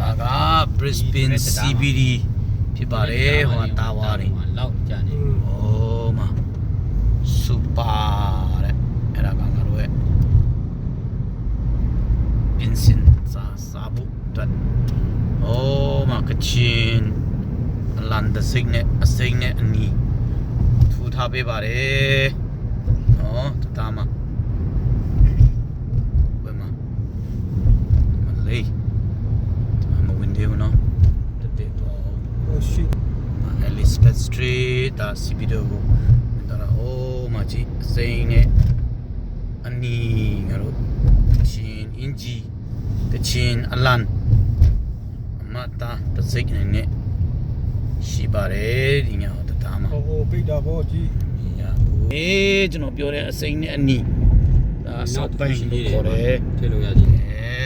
ဒါက Brisbane CBD ဖြစ်ပါတယ်ဟိုတာဝါတွေလောက်ကြာနေโอ้มาซูเปอร์တဲ့အဲ့ဒါကငါတို့ရဲ့ဘင်စင်စားဖို့အတွက်โอ้มาကချင်လန်ဒစိတ်နဲ့အစိမ့်နဲ့အနီးထူထားပေးပါတယ်နော်တားမှာဘယ်မှာမလေးမဝင်တယ်နော်တဲ့တော့ Oh shit. Elizabeth Street ဒါ CBD ကိုဒါတော့ဟိုမှာကြည့်အစိမ့်နဲ့အနီးငါတို့ကချင်အင်ဂျီကချင်အလန်အမတာတစိတ်နဲ့ရှိပါတယ်ဒီညတော့တားမှာ Oh big da bo ji. ကျွန်တော်ပြောတဲ့အစိမ့်နဲ့အနီးဒါဆောက်ပိုင်းလို့ခေါ်တယ် ထည့်လို့ရကြည့် အဲ